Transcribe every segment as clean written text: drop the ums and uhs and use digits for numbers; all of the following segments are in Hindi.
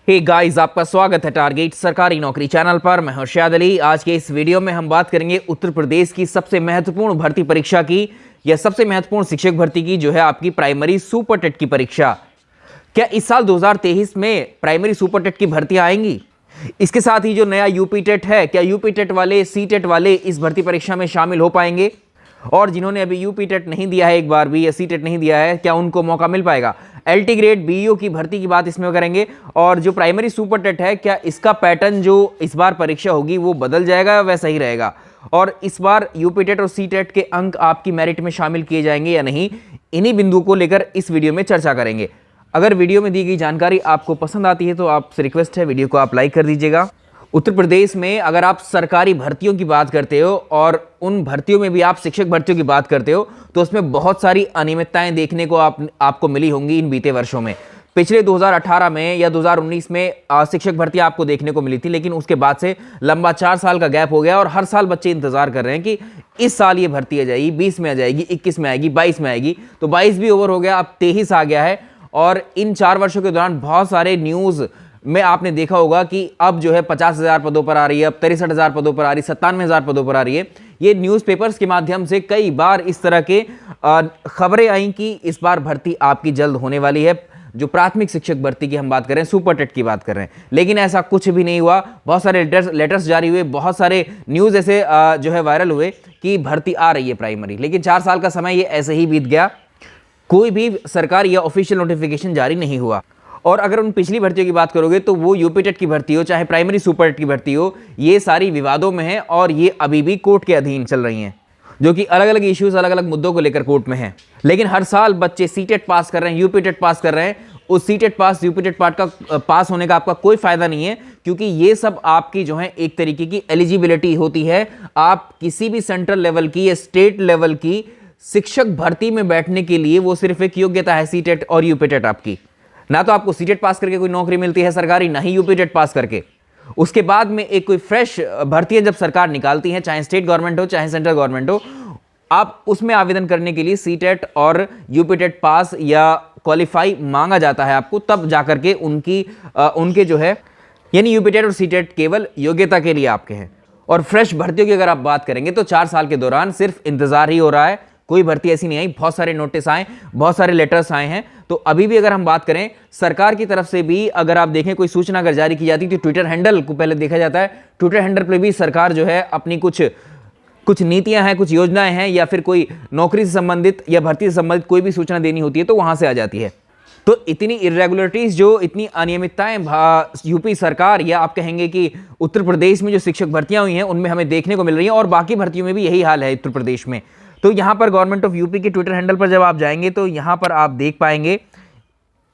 हे गाइस, आपका स्वागत है टारगेट सरकारी नौकरी चैनल पर। मैं हर्षद अली। आज के इस वीडियो में हम बात करेंगे उत्तर प्रदेश की सबसे महत्वपूर्ण भर्ती परीक्षा की या सबसे महत्वपूर्ण शिक्षक भर्ती की, जो है आपकी प्राइमरी सुपर टेट की परीक्षा। क्या इस साल 2023 में प्राइमरी सुपर टेट की भर्तियां आएंगी? इसके साथ ही जो नया यूपी टेट है, क्या यूपी टेट वाले, सी टेट वाले इस भर्ती परीक्षा में शामिल हो पाएंगे? और जिन्होंने अभी यूपी टेट नहीं दिया है एक बार भी, या सी टेट नहीं दिया है, क्या उनको मौका मिल पाएगा? एलटी ग्रेड बीईओ की भर्ती की बात इसमें करेंगे। और जो प्राइमरी सुपर टेट है, क्या इसका पैटर्न जो इस बार परीक्षा होगी वो बदल जाएगा या वैसा ही रहेगा? और इस बार यूपी टेट और सी टेट के अंक आपकी मेरिट में शामिल किए जाएंगे या नहीं, इन्हीं बिंदुओं को लेकर इस वीडियो में चर्चा करेंगे। अगर वीडियो में दी गई जानकारी आपको पसंद आती है तो आपसे रिक्वेस्ट है, वीडियो को आप लाइक कर दीजिएगा। उत्तर प्रदेश में अगर आप सरकारी भर्तियों की बात करते हो और उन भर्तियों में भी आप शिक्षक भर्तियों की बात करते हो, तो उसमें बहुत सारी अनियमितताएं देखने को आपको मिली होंगी इन बीते वर्षों में। पिछले 2018 में या 2019 में शिक्षक भर्ती आपको देखने को मिली थी, लेकिन उसके बाद से लंबा 4 साल का गैप हो गया और हर साल बच्चे इंतजार कर रहे हैं कि इस साल ये भर्ती आ जाएगी, 20 में आ जाएगी, 21 में आएगी, 22 में आएगी। तो 22 भी ओवर हो गया, अब 23 आ गया है। और इन 4 वर्षों के दौरान बहुत सारे न्यूज़ में आपने देखा होगा कि अब जो है 50,000 पदों पर आ रही है, अब 63,000 पदों पर आ रही है, 97,000 पदों पर आ रही है। ये न्यूज़पेपर्स के माध्यम से कई बार इस तरह के खबरें आई कि इस बार भर्ती आपकी जल्द होने वाली है। जो प्राथमिक शिक्षक भर्ती की हम बात कर रहे हैं, सुपर टेट की बात कर रहे हैं, लेकिन ऐसा कुछ भी नहीं हुआ। बहुत सारे लेटर्स जारी हुए, बहुत सारे न्यूज़ ऐसे जो है वायरल हुए कि भर्ती आ रही है प्राइमरी, लेकिन 4 साल का समय ये ऐसे ही बीत गया, कोई भी सरकार या ऑफिशियल नोटिफिकेशन जारी नहीं हुआ। और अगर उन पिछली भर्तियों की बात करोगे तो वो यूपी टेट की भर्ती हो, चाहे प्राइमरी सुपर टेट की भर्ती हो, ये सारी विवादों में है और ये अभी भी कोर्ट के अधीन चल रही हैं, जो कि अलग अलग इश्यूज, अलग अलग मुद्दों को लेकर कोर्ट में हैं। लेकिन हर साल बच्चे सी टेट पास कर रहे हैं, यूपी टेट पास कर रहे हैं। उस C TET pass, UP TET pass होने का आपका कोई फायदा नहीं है, क्योंकि ये सब आपकी जो है एक तरीके की एलिजिबिलिटी होती है। आप किसी भी सेंट्रल लेवल की या स्टेट लेवल की शिक्षक भर्ती में बैठने के लिए वो सिर्फ एक योग्यता है, सी टेट और यूपी टेट आपकी। ना तो आपको सी टेट पास करके कोई नौकरी मिलती है सरकारी, ना ही यूपी टेट पास करके। उसके बाद में एक कोई फ्रेश भर्तियां जब सरकार निकालती है, चाहे स्टेट गवर्नमेंट हो चाहे सेंट्रल गवर्नमेंट हो, आप उसमें आवेदन करने के लिए सी टेट और यूपी टेट पास या क्वालिफाई मांगा जाता है आपको, तब जाकर के उनके जो है, यानी यूपी टेट और सी टेट केवल योग्यता के लिए आपके हैं। और फ्रेश भर्तियों की अगर आप बात करेंगे तो 4 साल के दौरान सिर्फ इंतजार ही हो रहा है, कोई भर्ती ऐसी नहीं आई। बहुत सारे नोटिस आए, बहुत सारे लेटर्स आए हैं। तो अभी भी अगर हम बात करें सरकार की तरफ से भी, अगर आप देखें कोई सूचना अगर जारी की जाती है तो ट्विटर हैंडल को पहले देखा जाता है। ट्विटर हैंडल पर भी सरकार जो है अपनी कुछ नीतियां हैं, कुछ योजनाएं हैं, या फिर कोई नौकरी से संबंधित या भर्ती से संबंधित कोई भी सूचना देनी होती है तो वहां से आ जाती है। तो इतनी इरेगुलरिटीज, जो इतनी अनियमितताएं यूपी सरकार या आप कहेंगे कि उत्तर प्रदेश में जो शिक्षक भर्तियां हुई हैं उनमें हमें देखने को मिल रही हैं, और बाकी भर्तियों में भी यही हाल है उत्तर प्रदेश में। तो यहाँ पर गवर्नमेंट ऑफ यूपी के ट्विटर हैंडल पर जब आप जाएंगे तो यहाँ पर आप देख पाएंगे,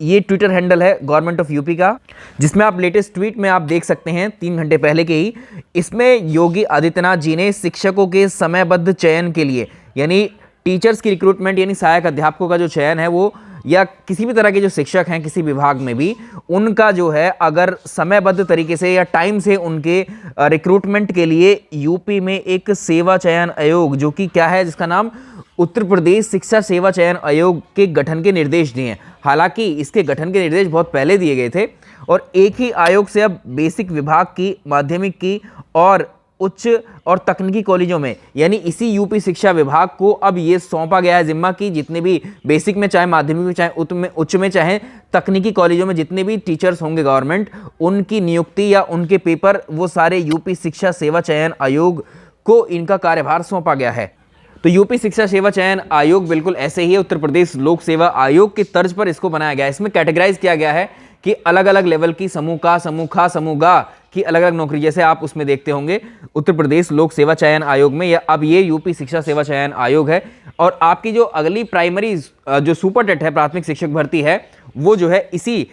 ये ट्विटर हैंडल है गवर्नमेंट ऑफ यूपी का, जिसमें आप लेटेस्ट ट्वीट में आप देख सकते हैं 3 घंटे पहले के ही। इसमें योगी आदित्यनाथ जी ने शिक्षकों के समयबद्ध चयन के लिए, यानी टीचर्स की रिक्रूटमेंट, यानी सहायक अध्यापकों का जो चयन है वो, या किसी भी तरह के जो शिक्षक हैं किसी विभाग में भी, उनका जो है अगर समयबद्ध तरीके से या टाइम से उनके रिक्रूटमेंट के लिए यूपी में एक सेवा चयन आयोग, जो कि क्या है, जिसका नाम उत्तर प्रदेश शिक्षा सेवा चयन आयोग के गठन के निर्देश दिए हैं। हालांकि इसके गठन के निर्देश बहुत पहले दिए गए थे, और एक ही आयोग से अब बेसिक विभाग की, माध्यमिक की और उच्च और तकनीकी कॉलेजों में, यानी इसी यूपी शिक्षा विभाग को अब ये सौंपा गया है जिम्मा की जितने भी बेसिक में, चाहे माध्यमिक में, चाहे उच्च में, चाहे तकनीकी कॉलेजों में जितने भी टीचर्स होंगे गवर्नमेंट, उनकी नियुक्ति या उनके पेपर, वो सारे यूपी शिक्षा सेवा चयन आयोग को इनका कार्यभार सौंपा गया है। तो यूपी शिक्षा सेवा चयन आयोग बिल्कुल ऐसे ही है, उत्तर प्रदेश लोक सेवा आयोग की तर्ज पर इसको बनाया गया है। इसमें कैटेगराइज किया गया है कि अलग अलग लेवल की समूह का, समूह खा, समूह गा की अलग अलग नौकरी, जैसे आप उसमें देखते होंगे उत्तर प्रदेश लोक सेवा चयन आयोग में, या अब ये यूपी शिक्षा सेवा चयन आयोग है। और आपकी जो अगली प्राइमरी जो सुपर टेट है, प्राथमिक शिक्षक भर्ती है, वो जो है इसी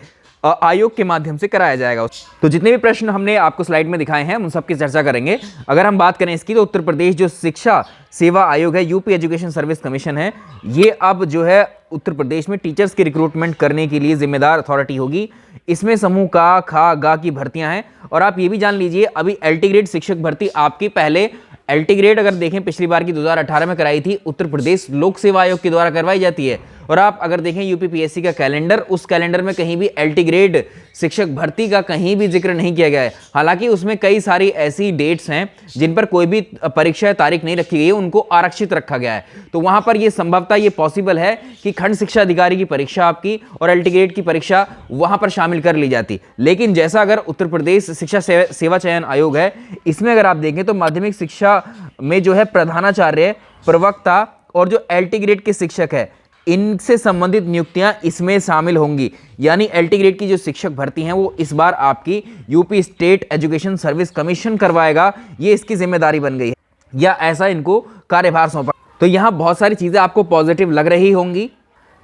आयोग के माध्यम से कराया जाएगा। तो जितने भी प्रश्न हमने आपको स्लाइड में दिखाए हैं उन सब की चर्चा करेंगे। अगर हम बात करें इसकी, तो उत्तर प्रदेश जो शिक्षा सेवा आयोग है, यूपी एजुकेशन सर्विस कमीशन है, ये अब जो है उत्तर प्रदेश में टीचर्स की रिक्रूटमेंट करने के लिए जिम्मेदार अथॉरिटी होगी। इसमें समूह का, खा, गा की भर्तियां हैं। और आप ये भी जान लीजिए, अभी एलटी ग्रेड शिक्षक भर्ती आपकी पहले एलटी ग्रेड अगर देखें पिछली बार की 2018 में कराई थी, उत्तर प्रदेश लोक सेवा आयोग के द्वारा करवाई जाती है, और आप अगर देखें यूपीपीएससी का कैलेंडर, उस कैलेंडर में कहीं भी एलटी ग्रेड शिक्षक भर्ती का कहीं भी जिक्र नहीं किया गया है। हालांकि उसमें कई सारी ऐसी डेट्स हैं जिन पर कोई भी परीक्षा तारीख नहीं रखी गई है, उनको आरक्षित रखा गया है। तो वहां पर यह संभवतः ये पॉसिबल है कि खंड शिक्षा अधिकारी की परीक्षा आपकी और एलटी ग्रेड की परीक्षा वहां पर शामिल कर ली जाती। लेकिन जैसा अगर उत्तर प्रदेश शिक्षा सेवा चयन आयोग है, इसमें अगर आप देखें तो माध्यमिक शिक्षा में जो है प्रधानाचार्य, प्रवक्ता और जो एलटी ग्रेड के शिक्षक है, इनसे संबंधित नियुक्तियां इसमें शामिल होंगी। यानी एलटी ग्रेड की जो शिक्षक भर्ती हैं वो इस बार आपकी UP state education service commission करवाएगा, ये इसकी जिम्मेदारी बन गई है या ऐसा इनको कार्यभार सौंपा। तो यहां बहुत सारी चीजें आपको पॉजिटिव लग रही होंगी,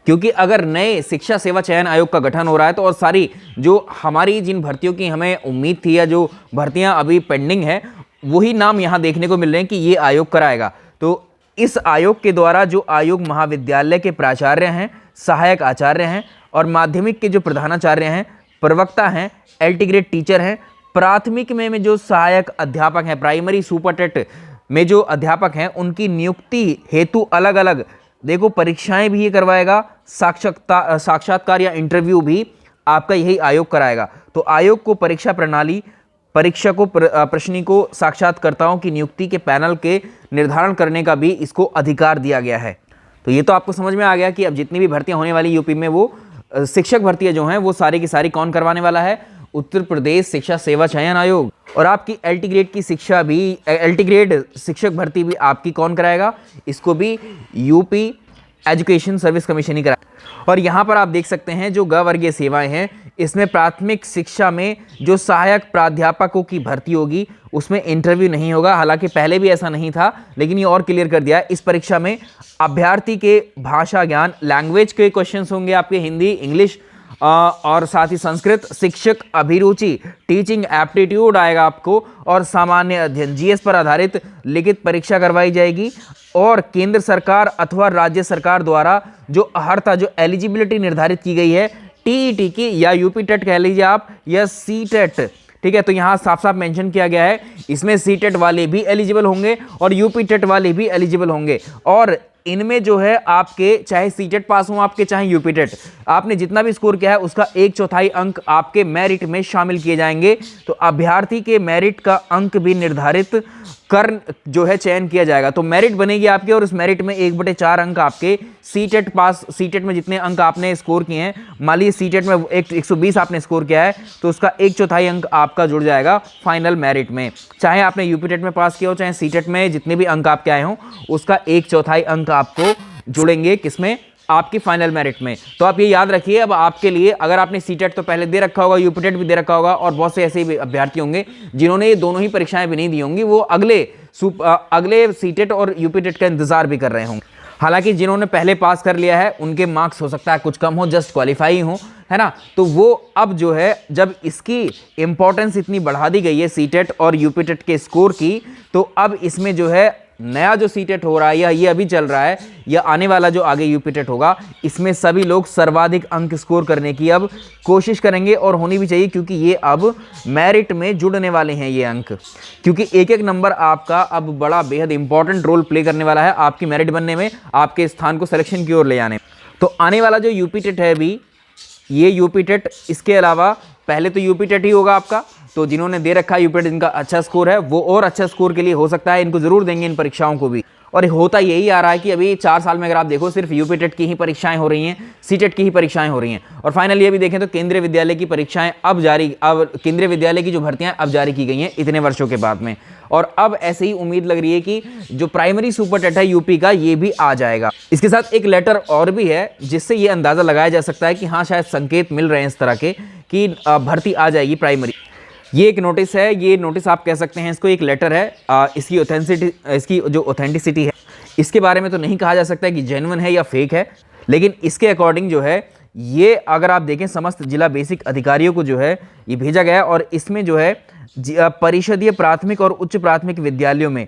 क्योंकि अगर नए शिक्षा सेवा चयन आयोग का गठन हो रहा है तो और सारी जो हमारी जिन भर्तियों की हमें उम्मीद थी या जो भर्तियां अभी पेंडिंग है, वही नाम यहां देखने को मिल रहे हैं कि ये आयोग कराएगा। तो इस आयोग के द्वारा जो आयोग महाविद्यालय के प्राचार्य हैं, सहायक आचार्य हैं और माध्यमिक के जो प्रधानाचार्य हैं, प्रवक्ता हैं, एलटी ग्रेड टीचर हैं, प्राथमिक में जो सहायक अध्यापक हैं, प्राइमरी सुपरटेट में जो अध्यापक हैं, उनकी नियुक्ति हेतु अलग अलग देखो परीक्षाएं भी ये करवाएगा, साक्षात्कार या इंटरव्यू भी आपका यही आयोग कराएगा। तो आयोग को परीक्षा प्रणाली, परीक्षा को प्रश्नी को साक्षात्कारताओं की नियुक्ति के पैनल के निर्धारण करने का भी इसको अधिकार दिया गया है। तो ये तो आपको समझ में आ गया कि अब जितनी भी भर्तियां होने वाली यूपी में, वो शिक्षक भर्तियां जो हैं वो सारी की सारी कौन करवाने वाला है? उत्तर प्रदेश शिक्षा सेवा चयन आयोग। और आपकी एलटी ग्रेड की शिक्षा भी, एलटी ग्रेड शिक्षक भर्ती भी आपकी कौन कराएगा? इसको भी यूपी एजुकेशन सर्विस कमीशन ही कराएगा। और यहाँ पर आप देख सकते हैं जो ग वर्गीय सेवाएं हैं, इसमें प्राथमिक शिक्षा में जो सहायक प्राध्यापकों की भर्ती होगी उसमें इंटरव्यू नहीं होगा। हालांकि पहले भी ऐसा नहीं था, लेकिन ये और क्लियर कर दिया है। इस परीक्षा में अभ्यर्थी के भाषा ज्ञान, लैंग्वेज के क्वेश्चंस होंगे आपके, हिंदी, इंग्लिश और साथ ही संस्कृत, शिक्षक अभिरुचि, टीचिंग एप्टीट्यूड आएगा आपको, और सामान्य अध्ययन, जीएस पर आधारित लिखित परीक्षा करवाई जाएगी। और केंद्र सरकार अथवा राज्य सरकार द्वारा जो अर्हता, जो एलिजिबिलिटी निर्धारित की गई है टीईटी की, या यूपी टेट कह लीजिए आप, या सी टेट, ठीक है। तो यहाँ साफ साफ मेंशन किया गया है, इसमें सी टेट वाले भी एलिजिबल होंगे और यूपी टेट वाले भी एलिजिबल होंगे। और इनमें जो है आपके चाहे सी टेट पास हो आपके, चाहे यूपी टेट, आपने जितना भी स्कोर किया है उसका 1/4 अंक आपके मेरिट में शामिल किए जाएंगे। तो अभ्यर्थी के मेरिट का अंक भी निर्धारित कर जो है चयन किया जाएगा। तो मेरिट बनेगी आपके, और उस मेरिट में 1/4 अंक आपके सी टेट पास, सी टेट में जितने अंक आपने स्कोर किए हैं, मान लीजिए सी टेट में 120 आपने स्कोर किया है, तो उसका 1/4 अंक आपका जुड़ जाएगा फाइनल मेरिट में। चाहे आपने यूपी टेट में पास किया हो, चाहे सी टेट में जितने भी अंक आपके आए हों, उसका 1/4 अंक आपको जुड़ेंगे किसमें? आपकी फाइनल मेरिट में। तो आप ये याद रखिए, अब आपके लिए अगर आपने सीटेट तो पहले दे रखा होगा, यूपी टेट भी दे रखा होगा, और बहुत से ऐसे भी अभ्यर्थी होंगे जिन्होंने ये दोनों ही परीक्षाएं भी नहीं दी होंगी, वो अगले सीटेट और यूपी टेट का इंतजार भी कर रहे होंगे। हालांकि जिन्होंने पहले पास कर लिया है उनके मार्क्स हो सकता है कुछ कम हो, जस्ट क्वालिफाई हो, है ना। तो वो अब जो है, जब इसकी इंपॉर्टेंस इतनी बढ़ा दी गई है सीटेट और यूपी टेट के स्कोर की, तो अब इसमें जो है नया जो सीटेट हो रहा है या ये अभी चल रहा है या आने वाला जो आगे यूपी टेट होगा, इसमें सभी लोग सर्वाधिक अंक स्कोर करने की अब कोशिश करेंगे, और होनी भी चाहिए, क्योंकि ये अब मेरिट में जुड़ने वाले हैं ये अंक। क्योंकि एक एक नंबर आपका अब बड़ा बेहद इंपॉर्टेंट रोल प्ले करने वाला है आपकी मेरिट बनने में, आपके स्थान को सिलेक्शन की ओर ले जाने में। तो आने वाला जो यूपी टेट है अभी, ये यूपी टेट, इसके अलावा पहले तो यूपी टेट ही होगा आपका। तो जिन्होंने दे रखा है यूपी टेट, जिनका अच्छा स्कोर है, वो और अच्छा स्कोर के लिए हो सकता है इनको जरूर देंगे इन परीक्षाओं को भी। और होता यही आ रहा है कि अभी 4 साल में अगर आप देखो, सिर्फ यूपी टेट की ही परीक्षाएं हो रही हैं, सी टेट की ही परीक्षाएं हो रही हैं। और फाइनली अभी देखें तो केंद्रीय विद्यालय की परीक्षाएं अब केंद्रीय विद्यालय की जो भर्तियां अब जारी की गई हैं इतने वर्षों के बाद में। और अब ऐसे ही उम्मीद लग रही है कि जो प्राइमरी सुपर टेट है यूपी का, ये भी आ जाएगा। इसके साथ एक लेटर और भी है जिससे ये अंदाजा लगाया जा सकता है कि हाँ, शायद संकेत मिल रहे हैं इस तरह के कि भर्ती आ जाएगी प्राइमरी। ये एक नोटिस है, ये नोटिस आप कह सकते हैं इसको, एक लेटर है। इसकी जो ऑथेंटिसिटी है, इसके बारे में तो नहीं कहा जा सकता कि जेन्युइन है या फेक है, लेकिन इसके अकॉर्डिंग जो है, ये अगर आप देखें समस्त जिला बेसिक अधिकारियों को जो है ये भेजा गया है। और इसमें जो है परिषदीय प्राथमिक और उच्च प्राथमिक विद्यालयों में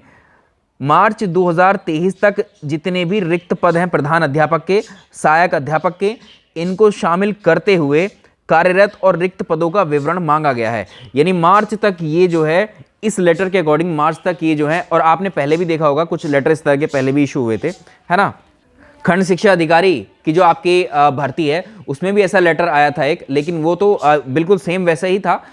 मार्च 2023 तक जितने भी रिक्त पद हैं प्रधान अध्यापक के, सहायक अध्यापक के, इनको शामिल करते हुए कार्यरत और रिक्त पदों का विवरण मांगा गया है। यानी मार्च तक ये जो है, इस लेटर के अकॉर्डिंग मार्च तक ये जो है, और आपने पहले भी देखा होगा कुछ लेटर इस तरह के पहले भी इशू हुए थे, है ना। खंड शिक्षा अधिकारी की जो आपकी भर्ती है उसमें भी ऐसा लेटर आया था एक, लेकिन वो तो बिल्कुल सेम वैसा ही था।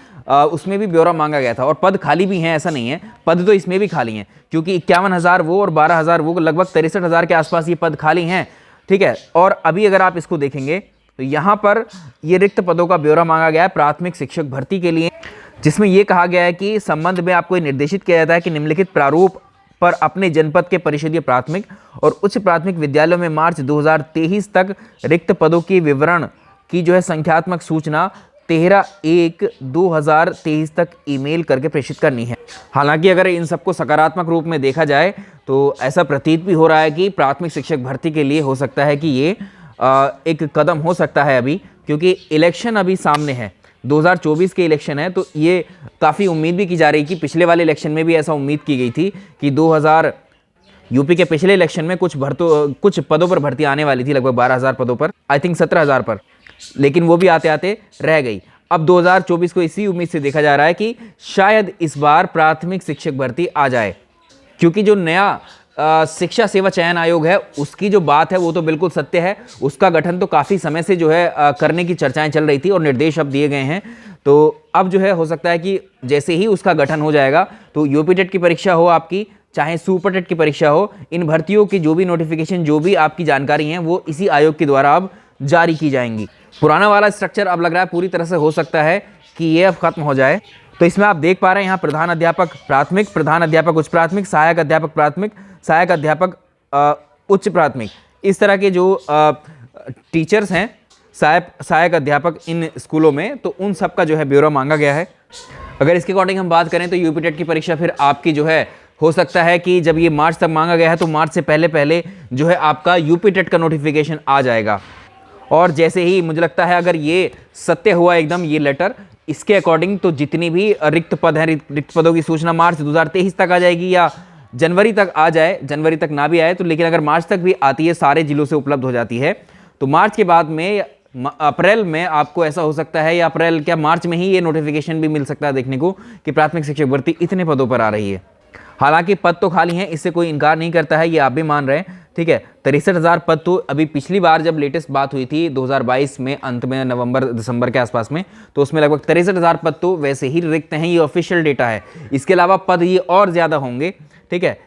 उसमें भी ब्यौरा मांगा गया था और पद खाली भी हैं, ऐसा नहीं है, पद तो इसमें भी खाली हैं, क्योंकि 51,000 वो और 12,000 वो, लगभग 63,000 के आसपास ये पद खाली हैं। ठीक है, और अभी अगर आप इसको देखेंगे तो यहाँ पर ये रिक्त पदों का ब्यौरा मांगा गया है प्राथमिक शिक्षक भर्ती के लिए, जिसमें यह कहा गया है कि संबंध में आपको निर्देशित किया जाता है कि निम्नलिखित प्रारूप पर अपने जनपद के परिषदीय प्राथमिक और उच्च प्राथमिक विद्यालयों में मार्च 2023 तक रिक्त पदों के विवरण की जो है संख्यात्मक सूचना 13/1/2023 तक ईमेल करके प्रेषित करनी है। हालांकि अगर इन सबको सकारात्मक रूप में देखा जाए तो ऐसा प्रतीत भी हो रहा है कि प्राथमिक शिक्षक भर्ती के लिए हो सकता है कि ये एक कदम हो सकता है अभी, क्योंकि इलेक्शन अभी सामने है, 2024 के इलेक्शन है, तो ये काफ़ी उम्मीद भी की जा रही है कि पिछले वाले इलेक्शन में भी ऐसा उम्मीद की गई थी कि 2000 यूपी के पिछले इलेक्शन में कुछ पदों पर भर्ती आने वाली थी, लगभग 12,000 पदों पर, आई थिंक 17,000 पर, लेकिन वो भी आते आते रह गई। अब 2024 को इसी उम्मीद से देखा जा रहा है कि शायद इस बार प्राथमिक शिक्षक भर्ती आ जाए, क्योंकि जो नया शिक्षा सेवा चयन आयोग है उसकी जो बात है वो तो बिल्कुल सत्य है, उसका गठन तो काफ़ी समय से जो है करने की चर्चाएं चल रही थी और निर्देश अब दिए गए हैं। तो अब जो है हो सकता है कि जैसे ही उसका गठन हो जाएगा तो यूपी टेट की परीक्षा हो आपकी, चाहे सुपर टेट की परीक्षा हो, इन भर्तियों की जो भी नोटिफिकेशन, जो भी आपकी जानकारी है वो इसी आयोग के द्वारा अब जारी की जाएंगी। पुराना वाला स्ट्रक्चर अब लग रहा है पूरी तरह से हो सकता है कि ये अब खत्म हो जाए। तो इसमें आप देख पा रहे हैं यहाँ प्रधान अध्यापक प्राथमिक, प्रधान अध्यापक उच्च प्राथमिक, सहायक अध्यापक प्राथमिक, सहायक अध्यापक उच्च प्राथमिक, इस तरह के जो टीचर्स हैं, सहायक अध्यापक इन स्कूलों में, तो उन सब का जो है ब्यौरा मांगा गया है। अगर इसके अकॉर्डिंग हम बात करें तो यूपी टेट की परीक्षा फिर आपकी जो है हो सकता है कि जब ये मार्च तक मांगा गया है तो मार्च से पहले पहले जो है आपका यूपी टेट का नोटिफिकेशन आ जाएगा। और जैसे ही मुझे लगता है अगर ये सत्य हुआ एकदम ये लेटर, इसके अकॉर्डिंग तो जितनी भी रिक्त पद हैं, रिक्त पदों की सूचना मार्च 2023 तक आ जाएगी, या जनवरी तक आ जाए, जनवरी तक ना भी आए तो, लेकिन अगर मार्च तक भी आती है, सारे जिलों से उपलब्ध हो जाती है, तो मार्च के बाद में अप्रैल में आपको ऐसा हो सकता है, या अप्रैल क्या मार्च में ही ये नोटिफिकेशन भी मिल सकता है देखने को कि प्राथमिक शिक्षक भर्ती इतने पदों पर आ रही है। हालांकि पद तो खाली हैं, इससे कोई इनकार नहीं करता है, ये आप भी मान रहे हैं। ठीक है, 63,000 पद तो अभी पिछली बार जब लेटेस्ट बात हुई थी 2022 में अंत में, नवंबर दिसंबर के आसपास में, तो उसमें लगभग 63,000 पद तो वैसे ही रिक्त हैं, ये ऑफिशियल डेटा है। इसके अलावा पद ये और ज़्यादा होंगे। ठीक है,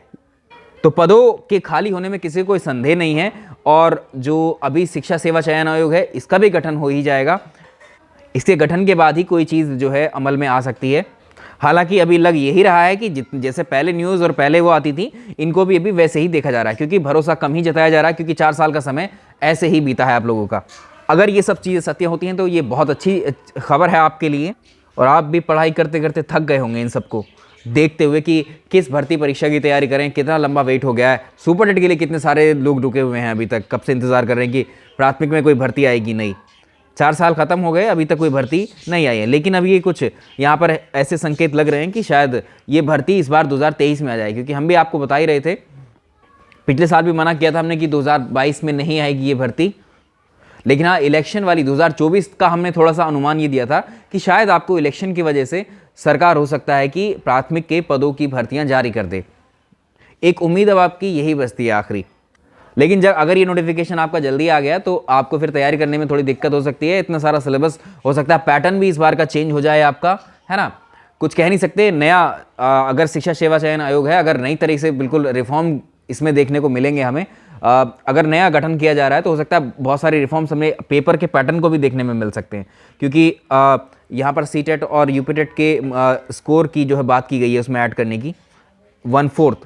तो पदों के खाली होने में किसी को कोई संदेह नहीं है, और जो अभी शिक्षा सेवा चयन आयोग है इसका भी गठन हो ही जाएगा। इसके गठन के बाद ही कोई चीज़ जो है अमल में आ सकती है। हालांकि अभी लग यही रहा है कि जैसे पहले न्यूज़ और पहले वो आती थी, इनको भी अभी वैसे ही देखा जा रहा है, क्योंकि भरोसा कम ही जताया जा रहा है, क्योंकि 4 साल का समय ऐसे ही बीता है आप लोगों का। अगर ये सब चीज़ें सत्य होती हैं तो ये बहुत अच्छी खबर है आपके लिए, और आप भी पढ़ाई करते करते थक गए होंगे इन सबको देखते हुए कि किस भर्ती परीक्षा की तैयारी करें, कितना लंबा वेट हो गया है। सुपर टेट के लिए कितने सारे लोग रुके हुए हैं, अभी तक कब से इंतज़ार कर रहे हैं कि प्राथमिक में कोई भर्ती आएगी, नहीं। 4 साल ख़त्म हो गए, अभी तक कोई भर्ती नहीं आई है। लेकिन अब ये कुछ यहाँ पर ऐसे संकेत लग रहे हैं कि शायद ये भर्ती इस बार 2023 में आ जाए, क्योंकि हम भी आपको बता ही रहे थे, पिछले साल भी मना किया था हमने कि 2022 में नहीं आएगी ये भर्ती, लेकिन हाँ इलेक्शन वाली 2024 का हमने थोड़ा सा अनुमान ये दिया था कि शायद आपको इलेक्शन की वजह से सरकार हो सकता है कि प्राथमिक के पदों की भर्तियां जारी कर दे। एक उम्मीद अब आपकी यही बचती है आखिरी। लेकिन जब अगर ये नोटिफिकेशन आपका जल्दी आ गया तो आपको फिर तैयारी करने में थोड़ी दिक्कत हो सकती है, इतना सारा सिलेबस हो सकता है, पैटर्न भी इस बार का चेंज हो जाए आपका, है ना। कुछ कह नहीं सकते, नया अगर शिक्षा सेवा चयन आयोग है, अगर नई तरीके से बिल्कुल रिफॉर्म इसमें देखने को मिलेंगे हमें, अगर नया गठन किया जा रहा है तो हो सकता है बहुत सारी रिफॉर्म्स हमें पेपर के पैटर्न को भी देखने में मिल सकते हैं, क्योंकि यहाँ पर सीटेट और यूपीटेट के स्कोर की जो है बात की गई है उसमें ऐड करने की 1/4।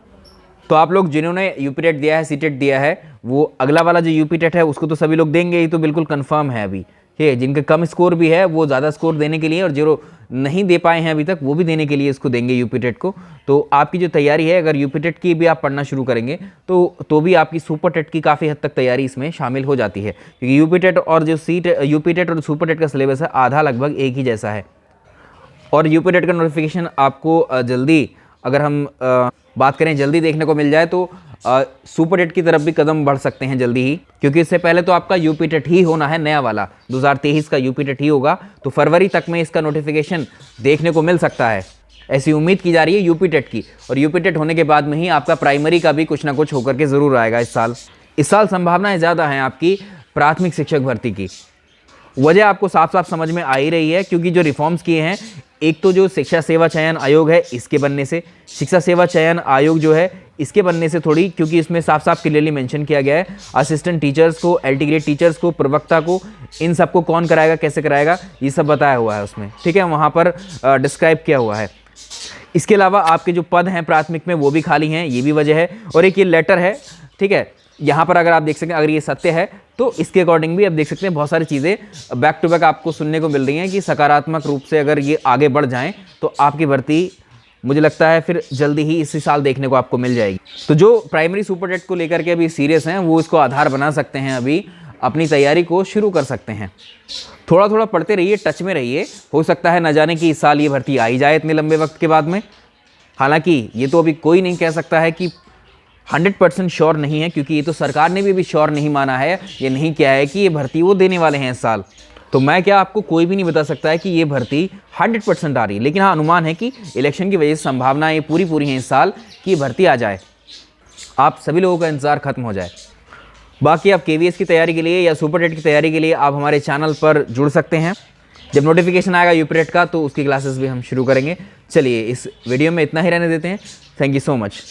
तो आप लोग जिन्होंने यूपीटेट दिया है, सीटेट दिया है, वो अगला वाला जो यूपीटेट है उसको तो सभी लोग देंगे, ये तो बिल्कुल कंफर्म है अभी। ठीक है, जिनके कम स्कोर भी है वो ज़्यादा स्कोर देने के लिए, और जो नहीं दे पाए हैं अभी तक वो भी देने के लिए इसको देंगे यूपीटेट को। तो आपकी जो तैयारी है, अगर यूपीटेट की भी आप पढ़ना शुरू करेंगे तो भी आपकी सुपर टेट की काफ़ी हद तक तैयारी इसमें शामिल हो जाती है, क्योंकि यूपीटेट और जो यूपीटेट और सुपर टेट का सिलेबस है आधा लगभग एक ही जैसा है। और यूपीटेट का नोटिफिकेशन आपको जल्दी, अगर हम बात करें जल्दी देखने को मिल जाए तो सुपर टेट की तरफ भी कदम बढ़ सकते हैं जल्दी ही, क्योंकि इससे पहले तो आपका यूपीटेट ही होना है, नया वाला 2023 का यूपीटेट ही होगा, तो फरवरी तक में इसका नोटिफिकेशन देखने को मिल सकता है, ऐसी उम्मीद की जा रही है यूपीटेट की। और यूपीटेट होने के बाद में ही आपका प्राइमरी का भी कुछ ना कुछ होकर के ज़रूर आएगा इस साल। इस साल संभावनाएं ज़्यादा हैं आपकी प्राथमिक शिक्षक भर्ती की। वजह आपको साफ साफ समझ में आ ही रही है, क्योंकि जो रिफॉर्म्स किए हैं, एक तो जो शिक्षा सेवा चयन आयोग है इसके बनने से, शिक्षा सेवा चयन आयोग जो है इसके बनने से थोड़ी, क्योंकि इसमें साफ साफ क्लियरली मेंशन किया गया है असिस्टेंट टीचर्स को, एलटी ग्रेड टीचर्स को, प्रवक्ता को, इन सबको कौन कराएगा, कैसे कराएगा, ये सब बताया हुआ है उसमें, ठीक है, वहाँ पर डिस्क्राइब किया हुआ है। इसके अलावा आपके जो पद हैं प्राथमिक में वो भी खाली हैं, ये भी वजह है। और एक ये लेटर है, ठीक है, यहाँ पर अगर आप देख सकें, अगर ये सत्य है तो इसके अकॉर्डिंग भी आप देख सकते हैं बहुत सारी चीज़ें बैक टू बैक आपको सुनने को मिल रही हैं कि सकारात्मक रूप से अगर ये आगे बढ़ जाएं तो आपकी भर्ती मुझे लगता है फिर जल्दी ही इसी साल देखने को आपको मिल जाएगी। तो जो प्राइमरी सुपर टेट को लेकर के अभी सीरियस हैं वो इसको आधार बना सकते हैं, अभी अपनी तैयारी को शुरू कर सकते हैं। थोड़ा थोड़ा पढ़ते रहिए, टच में रहिए, हो सकता है न जाने कि इस साल ये भर्ती आई जाए इतने लंबे वक्त के बाद में। हालांकि ये तो अभी कोई नहीं कह सकता है कि 100% श्योर नहीं है, क्योंकि ये तो सरकार ने भी अभी श्योर नहीं माना है, ये नहीं किया है कि ये भर्ती वो देने वाले हैं इस साल। तो मैं क्या, आपको कोई भी नहीं बता सकता है कि ये भर्ती 100% आ रही है, लेकिन हाँ अनुमान है कि इलेक्शन की वजह से संभावनाएं पूरी हैं इस साल कि ये भर्ती आ जाए, आप सभी लोगों का इंतज़ार खत्म हो जाए। बाकी आप KVS की तैयारी के लिए या सुपर टेट की तैयारी के लिए आप हमारे चैनल पर जुड़ सकते हैं। जब नोटिफिकेशन आएगा यूपीटेट का तो उसकी क्लासेस भी हम शुरू करेंगे। चलिए इस वीडियो में इतना ही रहने देते हैं। Thank you so much.